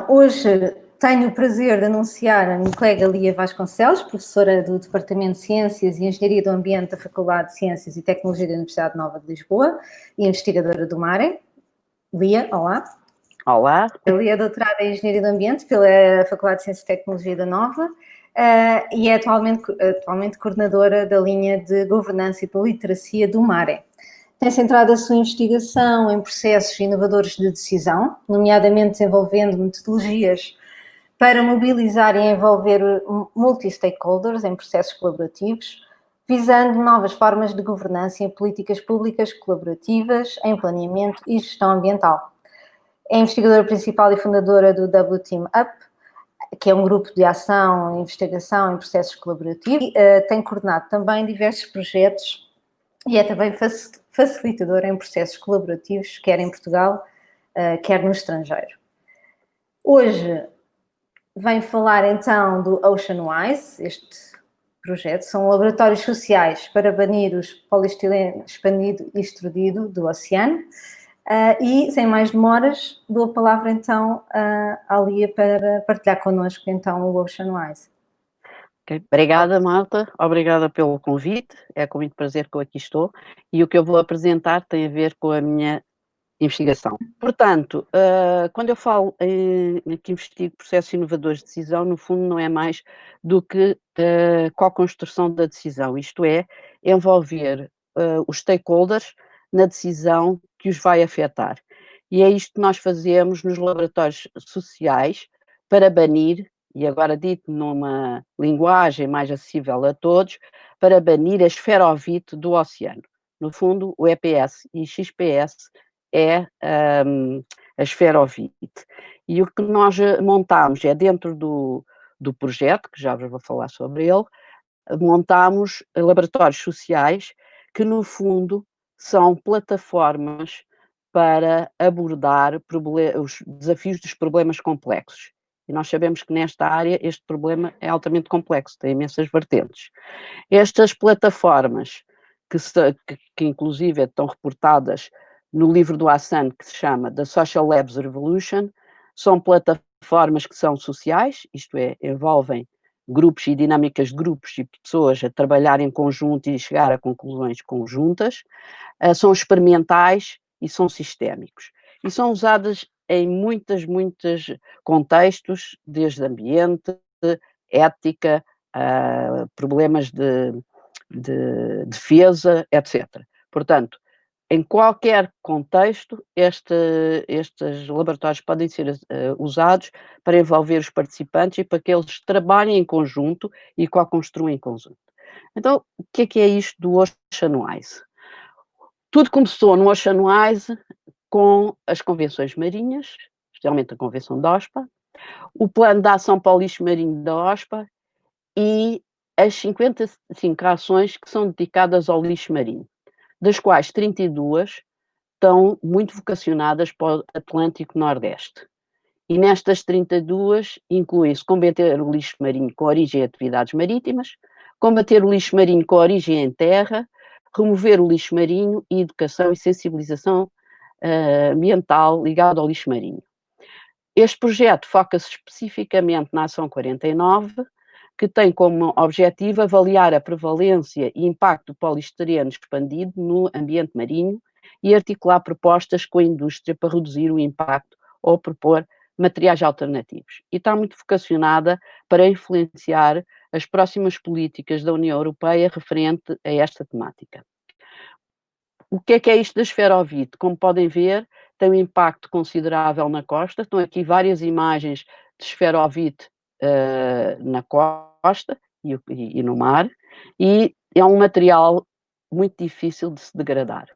Hoje tenho o prazer de anunciar a minha colega Lia Vasconcelos, professora do Departamento de Ciências e Engenharia do Ambiente da Faculdade de Ciências e Tecnologia da Universidade Nova de Lisboa e investigadora do MARE. Lia, olá. Olá. A Lia é doutorada em Engenharia do Ambiente pela Faculdade de Ciências e Tecnologia da Nova e é atualmente coordenadora da linha de governança e de literacia do MARE. Tem centrado a sua investigação em processos inovadores de decisão, nomeadamente desenvolvendo metodologias para mobilizar e envolver multi-stakeholders em processos colaborativos, visando novas formas de governança em políticas públicas colaborativas, em planeamento e gestão ambiental. É investigadora principal e fundadora do W-Team Up, que é um grupo de ação e investigação em processos colaborativos, e tem coordenado também diversos projetos e é também facilitadora em processos colaborativos, quer em Portugal, quer no estrangeiro. Hoje vem falar então do OceanWise. Este projeto são laboratórios sociais para banir os poliestireno expandido e extrudido do oceano. E, sem mais demoras, dou a palavra então à Lia para partilhar connosco então o OceanWise. Okay. Obrigada, Marta. Obrigada pelo convite. É com muito prazer que eu aqui estou. E o que eu vou apresentar tem a ver com a minha investigação. Portanto, quando eu falo que investigo processos inovadores de decisão, no fundo não é mais do que co-construção da decisão, isto é, envolver os stakeholders na decisão que os vai afetar. E é isto que nós fazemos nos laboratórios sociais para banir, e agora dito numa linguagem mais acessível a todos, para banir a esferovite do oceano. No fundo, o EPS e XPS é a esferovite. E o que nós montamos é dentro do projeto, que já vos vou falar sobre ele, montamos laboratórios sociais que, no fundo, são plataformas para abordar os desafios dos problemas complexos. E nós sabemos que nesta área este problema é altamente complexo, tem imensas vertentes. Estas plataformas, que inclusive estão reportadas no livro do Hassan, que se chama The Social Labs Revolution, são plataformas que são sociais, isto é, envolvem grupos e dinâmicas de grupos e pessoas a trabalhar em conjunto e chegar a conclusões conjuntas, são experimentais e são sistémicos. E são usadas em muitos contextos, desde ambiente, ética, problemas de defesa, etc. Portanto, em qualquer contexto, estes laboratórios podem ser usados para envolver os participantes e para que eles trabalhem em conjunto e co-construam em conjunto. Então, o que é isto do OceanWise? Tudo começou no OceanWise com as convenções marinhas, especialmente a Convenção da OSPA, o Plano de Ação para o Lixo Marinho da OSPA e as 55 ações que são dedicadas ao lixo marinho, das quais 32 estão muito vocacionadas para o Atlântico Nordeste. E nestas 32 inclui-se combater o lixo marinho com origem em atividades marítimas, combater o lixo marinho com origem em terra, remover o lixo marinho e educação e sensibilização ambiental ligada ao lixo marinho. Este projeto foca-se especificamente na Ação 49, que tem como objetivo avaliar a prevalência e impacto do poliestireno expandido no ambiente marinho e articular propostas com a indústria para reduzir o impacto ou propor materiais alternativos. E está muito vocacionada para influenciar as próximas políticas da União Europeia referente a esta temática. O que é isto da esferovite? Como podem ver, tem um impacto considerável na costa. Estão aqui várias imagens de esferovite na costa e no mar, e é um material muito difícil de se degradar.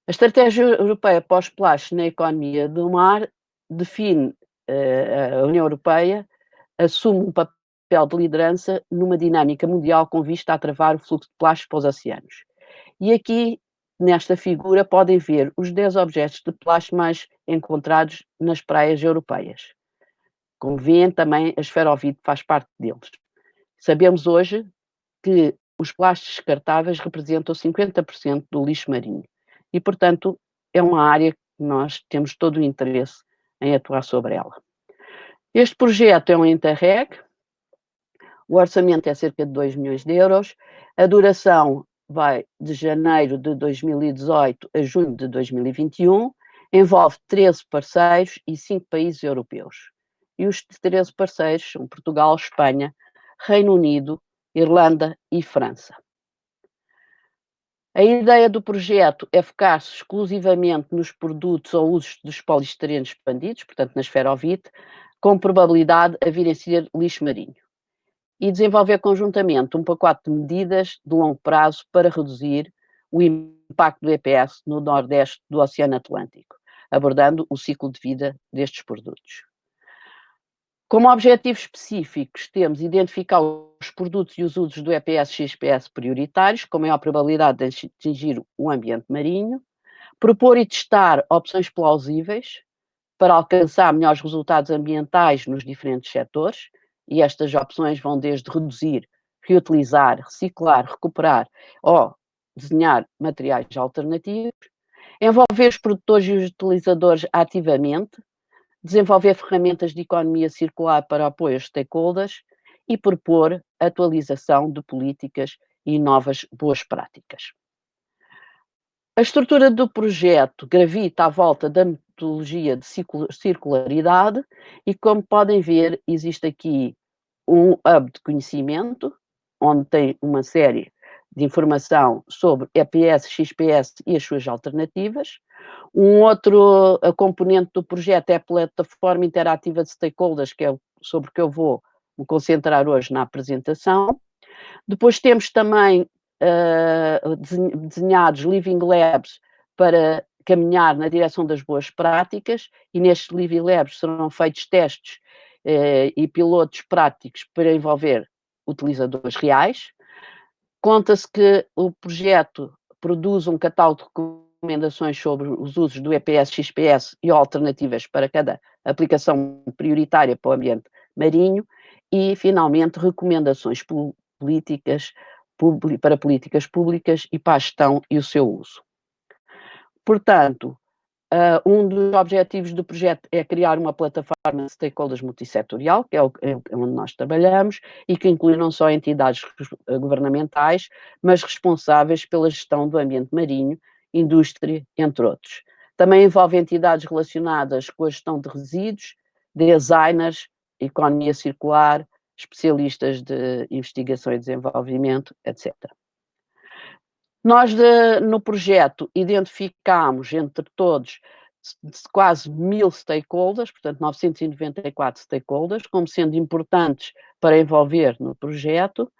A Estratégia Europeia pós-plástico na economia do mar define a União Europeia, assume um papel de liderança numa dinâmica mundial com vista a travar o fluxo de plástico para os oceanos. E aqui, nesta figura, podem ver os 10 objetos de plástico mais encontrados nas praias europeias. Como veem, também a esferovite faz parte deles. Sabemos hoje que os plásticos descartáveis representam 50% do lixo marinho e, portanto, é uma área que nós temos todo o interesse em atuar sobre ela. Este projeto é um Interreg, o orçamento é cerca de 2 milhões de euros, a duração vai de janeiro de 2018 a junho de 2021, envolve 13 parceiros e 5 países europeus. E os 13 parceiros são Portugal, Espanha, Reino Unido, Irlanda e França. A ideia do projeto é focar-se exclusivamente nos produtos ou usos dos poliestirenos expandidos, portanto na esferovite, com probabilidade a virem a ser lixo marinho. E desenvolver conjuntamente um pacote de medidas de longo prazo para reduzir o impacto do EPS no nordeste do Oceano Atlântico, abordando o ciclo de vida destes produtos. Como objetivos específicos, temos identificar os produtos e os usos do EPS-XPS prioritários, com maior probabilidade de atingir o ambiente marinho, propor e testar opções plausíveis para alcançar melhores resultados ambientais nos diferentes setores, e estas opções vão desde reduzir, reutilizar, reciclar, recuperar ou desenhar materiais alternativos, envolver os produtores e os utilizadores ativamente, desenvolver ferramentas de economia circular para apoio aos stakeholders e propor atualização de políticas e novas boas práticas. A estrutura do projeto gravita à volta da metodologia de circularidade e, como podem ver, existe aqui um hub de conhecimento, onde tem uma série de informação sobre EPS, XPS e as suas alternativas. Um outro componente do projeto é a plataforma interativa de stakeholders, que é sobre o que eu vou me concentrar hoje na apresentação. Depois temos também desenhados Living Labs para caminhar na direção das boas práticas, e nestes Living Labs serão feitos testes e pilotos práticos para envolver utilizadores reais. Conta-se que o projeto produz um catálogo de recomendações sobre os usos do EPS, XPS e alternativas para cada aplicação prioritária para o ambiente marinho e, finalmente, recomendações políticas para políticas públicas e para a gestão e o seu uso. Portanto, um dos objetivos do projeto é criar uma plataforma de stakeholders multissetorial, que é onde nós trabalhamos, e que inclui não só entidades governamentais, mas responsáveis pela gestão do ambiente marinho, indústria, entre outros. Também envolve entidades relacionadas com a gestão de resíduos, designers, economia circular, especialistas de investigação e desenvolvimento, etc. Nós, no projeto, identificámos entre todos quase 1000 stakeholders, portanto 994 stakeholders, como sendo importantes para envolver no projeto,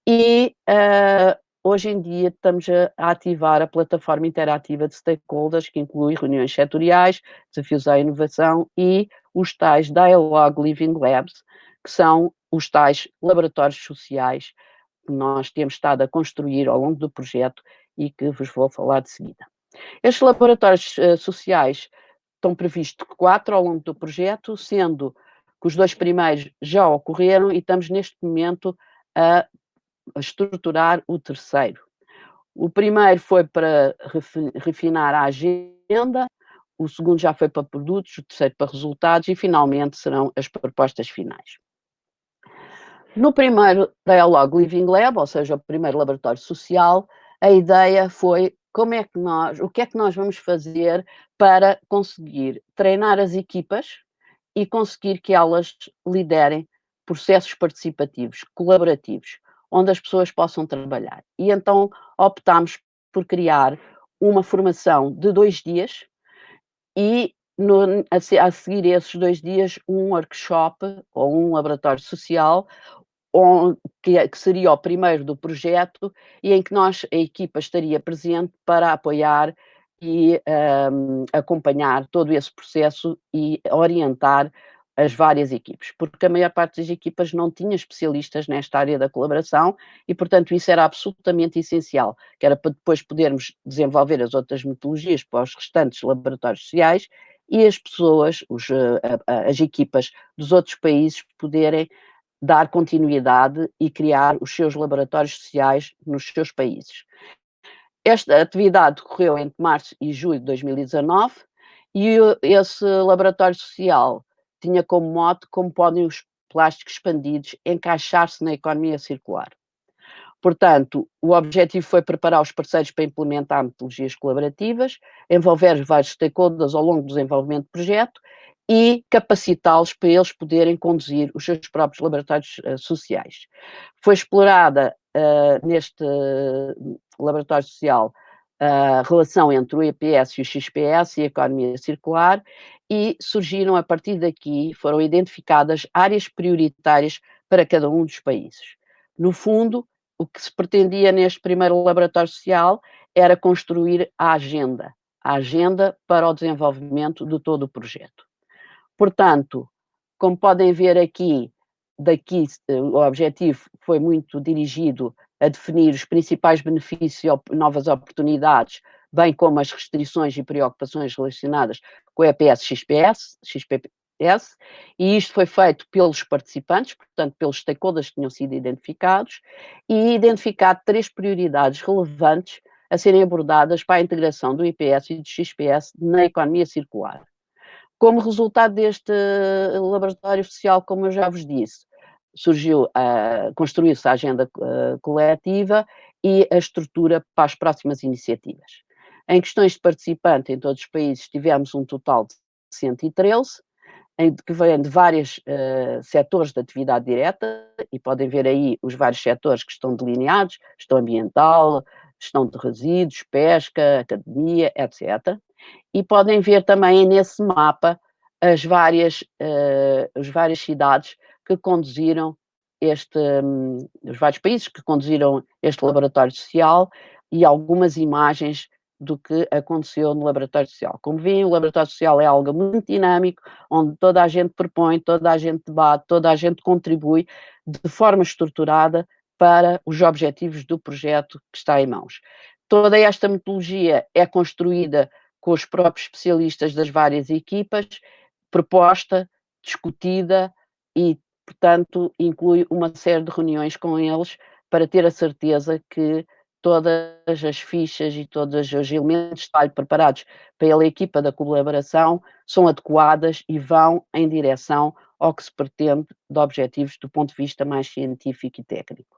e hoje em dia estamos a ativar a plataforma interativa de stakeholders, que inclui reuniões setoriais, desafios à inovação e os tais Dialogue Living Labs, que são os tais laboratórios sociais que nós temos estado a construir ao longo do projeto e que vos vou falar de seguida. Estes laboratórios sociais estão previstos 4 ao longo do projeto, sendo que os 2 primeiros já ocorreram e estamos neste momento a estruturar o terceiro. O primeiro foi para refinar a agenda, o segundo já foi para produtos, o terceiro para resultados e finalmente serão as propostas finais. No primeiro Dialogue Living Lab, ou seja, o primeiro laboratório social, a ideia foi o que é que nós vamos fazer para conseguir treinar as equipas e conseguir que elas liderem processos participativos, colaborativos, onde as pessoas possam trabalhar. E então optámos por criar uma formação de 2 dias e a seguir esses 2 dias um workshop ou um laboratório social que seria o primeiro do projeto e em que a equipa estaria presente para apoiar e acompanhar todo esse processo e orientar as várias equipes, porque a maior parte das equipas não tinha especialistas nesta área da colaboração e, portanto, isso era absolutamente essencial, que era para depois podermos desenvolver as outras metodologias para os restantes laboratórios sociais e as pessoas, as equipas dos outros países poderem dar continuidade e criar os seus laboratórios sociais nos seus países. Esta atividade decorreu entre março e julho de 2019 e esse laboratório social tinha como mote como podem os plásticos expandidos encaixar-se na economia circular. Portanto, o objetivo foi preparar os parceiros para implementar metodologias colaborativas, envolver vários stakeholders ao longo do desenvolvimento do projeto e capacitá-los para eles poderem conduzir os seus próprios laboratórios sociais. Foi explorada neste laboratório social a relação entre o EPS e o XPS e a economia circular, e surgiram a partir daqui, foram identificadas áreas prioritárias para cada um dos países. No fundo, o que se pretendia neste primeiro laboratório social era construir a agenda para o desenvolvimento de todo o projeto. Portanto, como podem ver aqui, o objetivo foi muito dirigido a definir os principais benefícios e novas oportunidades, bem como as restrições e preocupações relacionadas com o EPS, XPS, e isto foi feito pelos participantes, portanto, pelos stakeholders que tinham sido identificados, e identificado 3 prioridades relevantes a serem abordadas para a integração do IPS e do XPS na economia circular. Como resultado deste laboratório social, como eu já vos disse, construiu-se a agenda coletiva e a estrutura para as próximas iniciativas. Em questões de participante em todos os países tivemos um total de 113, que vêm de vários setores de atividade direta, e podem ver aí os vários setores que estão delineados, gestão ambiental, gestão de resíduos, pesca, academia, etc. E podem ver também nesse mapa as várias cidades que conduziram os vários países que conduziram este laboratório social e algumas imagens do que aconteceu no laboratório social. Como veem, o laboratório social é algo muito dinâmico, onde toda a gente propõe, toda a gente debate, toda a gente contribui de forma estruturada para os objetivos do projeto que está em mãos. Toda esta metodologia é construída com os próprios especialistas das várias equipas, proposta, discutida e, portanto, inclui uma série de reuniões com eles para ter a certeza que todas as fichas e todos os elementos de trabalho preparados pela equipa da colaboração são adequadas e vão em direção ao que se pretende de objetivos do ponto de vista mais científico e técnico.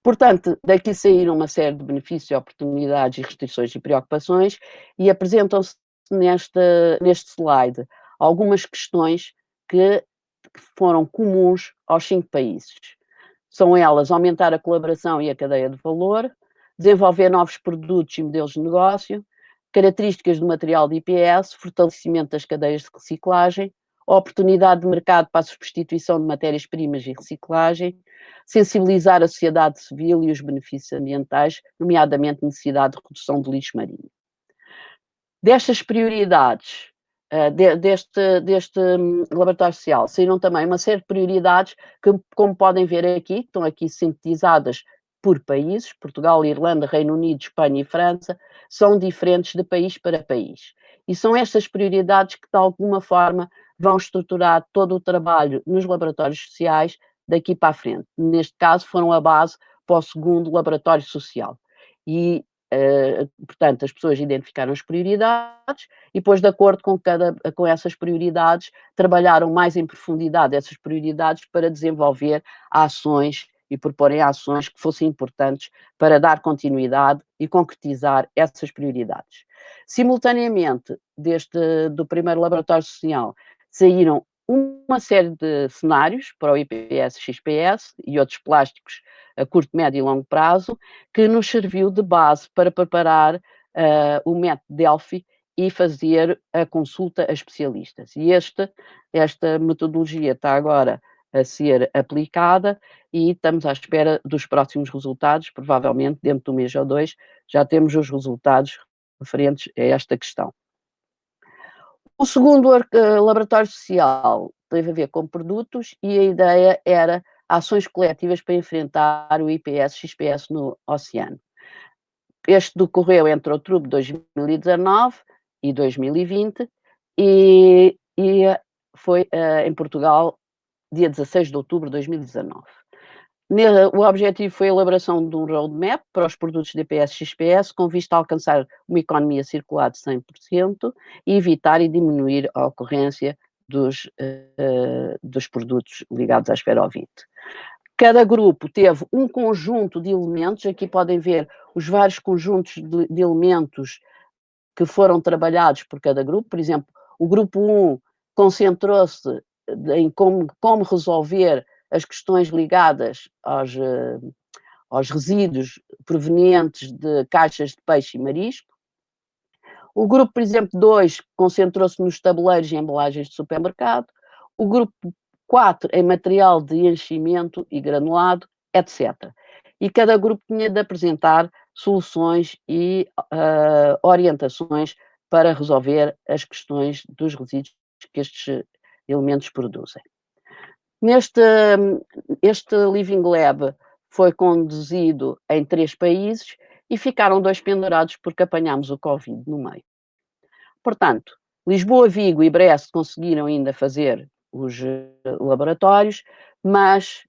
Portanto, daqui saíram uma série de benefícios, oportunidades e restrições e preocupações, e apresentam-se neste slide algumas questões que foram comuns aos 5 países. São elas aumentar a colaboração e a cadeia de valor, desenvolver novos produtos e modelos de negócio, características do material de IPS, fortalecimento das cadeias de reciclagem, oportunidade de mercado para a substituição de matérias-primas e reciclagem, sensibilizar a sociedade civil e os benefícios ambientais, nomeadamente necessidade de redução de lixo marinho. Destas prioridades, deste laboratório social, saíram também uma série de prioridades que, como podem ver aqui, que estão aqui sintetizadas por países, Portugal, Irlanda, Reino Unido, Espanha e França, são diferentes de país para país. E são estas prioridades que, de alguma forma, vão estruturar todo o trabalho nos laboratórios sociais daqui para a frente. Neste caso, foram a base para o segundo laboratório social. E, portanto, as pessoas identificaram as prioridades e depois, de acordo com essas prioridades, trabalharam mais em profundidade essas prioridades para desenvolver ações e proporem ações que fossem importantes para dar continuidade e concretizar essas prioridades. Simultaneamente, do primeiro laboratório social, saíram uma série de cenários para o IPS, XPS e outros plásticos a curto, médio e longo prazo, que nos serviu de base para preparar o método Delphi e fazer a consulta a especialistas. E esta metodologia está agora a ser aplicada e estamos à espera dos próximos resultados, provavelmente dentro de um mês ou 2 já temos os resultados referentes a esta questão. O segundo laboratório social teve a ver com produtos e a ideia era ações coletivas para enfrentar o IPS, XPS no oceano. Este decorreu entre outubro de 2019 e 2020 e foi em Portugal dia 16 de outubro de 2019. O objetivo foi a elaboração de um roadmap para os produtos DPS-XPS com vista a alcançar uma economia circular de 100% e evitar e diminuir a ocorrência dos produtos ligados à esferovite. Cada grupo teve um conjunto de elementos, aqui podem ver os vários conjuntos de elementos que foram trabalhados por cada grupo. Por exemplo, o grupo 1 concentrou-se em como resolver as questões ligadas aos resíduos provenientes de caixas de peixe e marisco. O grupo, por exemplo, 2 concentrou-se nos tabuleiros e embalagens de supermercado. O grupo 4 em material de enchimento e granulado, etc. E cada grupo tinha de apresentar soluções e orientações para resolver as questões dos resíduos que estes elementos produzem. Este Living Lab foi conduzido em 3 países e ficaram 2 pendurados porque apanhámos o Covid no meio. Portanto, Lisboa, Vigo e Brest conseguiram ainda fazer os laboratórios, mas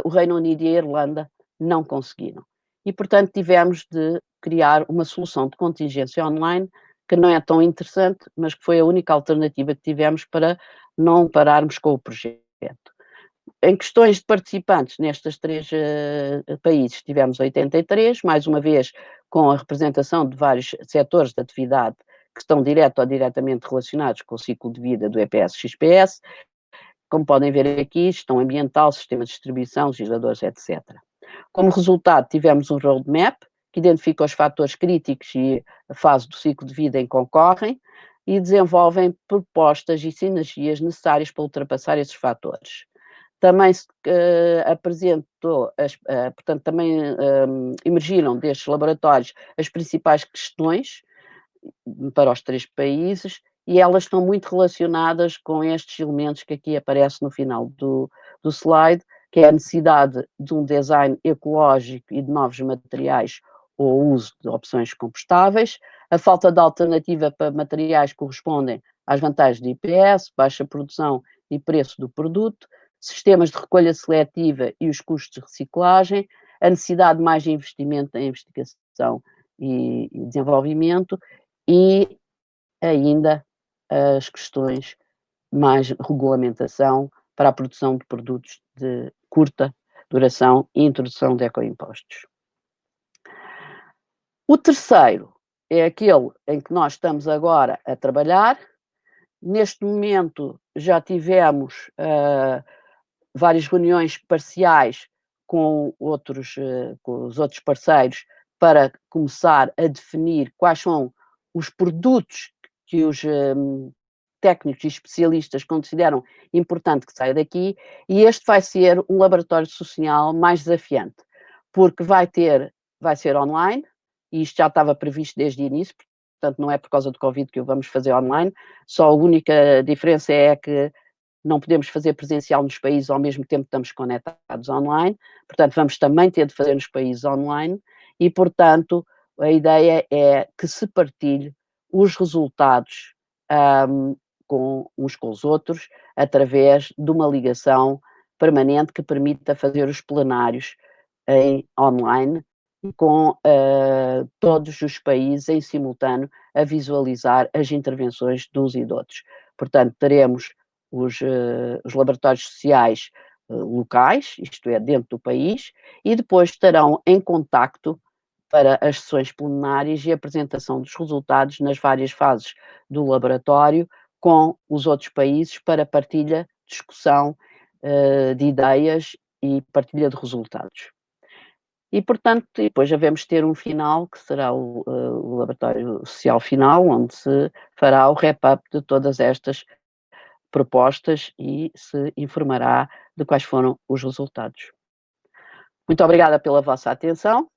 o Reino Unido e a Irlanda não conseguiram. E, portanto, tivemos de criar uma solução de contingência online que não é tão interessante, mas que foi a única alternativa que tivemos para não pararmos com o projeto. Em questões de participantes nestes 3 países, tivemos 83, mais uma vez com a representação de vários setores de atividade que estão direto ou diretamente relacionados com o ciclo de vida do EPS-XPS. Como podem ver aqui, gestão ambiental, sistema de distribuição, legisladores, etc. Como resultado, tivemos um roadmap que identifica os fatores críticos e a fase do ciclo de vida em que concorrem e desenvolvem propostas e sinergias necessárias para ultrapassar esses fatores. Também se apresentou, portanto, também emergiram destes laboratórios as principais questões para os 3 países e elas estão muito relacionadas com estes elementos que aqui aparecem no final do slide, que é a necessidade de um design ecológico e de novos materiais ou o uso de opções compostáveis, a falta de alternativa para materiais que correspondem às vantagens de IPS, baixa produção e preço do produto, sistemas de recolha seletiva e os custos de reciclagem, a necessidade de mais investimento em investigação e desenvolvimento e ainda as questões mais regulamentação para a produção de produtos de curta duração e introdução de ecoimpostos. O terceiro é aquele em que nós estamos agora a trabalhar. Neste momento já tivemos várias reuniões parciais com os outros parceiros para começar a definir quais são os produtos que os técnicos e especialistas consideram importante que saia daqui, e este vai ser um laboratório social mais desafiante, porque vai ser online, e isto já estava previsto desde o início, portanto não é por causa do Covid que o vamos fazer online, só a única diferença é que não podemos fazer presencial nos países ao mesmo tempo que estamos conectados online, portanto vamos também ter de fazer nos países online e, portanto, a ideia é que se partilhe os resultados uns com os outros através de uma ligação permanente que permita fazer os plenários online com todos os países em simultâneo a visualizar as intervenções de uns e de outros. Portanto, teremos os laboratórios sociais locais, isto é, dentro do país, e depois estarão em contacto para as sessões plenárias e apresentação dos resultados nas várias fases do laboratório com os outros países para partilha, discussão de ideias e partilha de resultados. E, portanto, depois devemos ter um final, que será o laboratório social final, onde se fará o wrap-up de todas estas propostas e se informará de quais foram os resultados. Muito obrigada pela vossa atenção.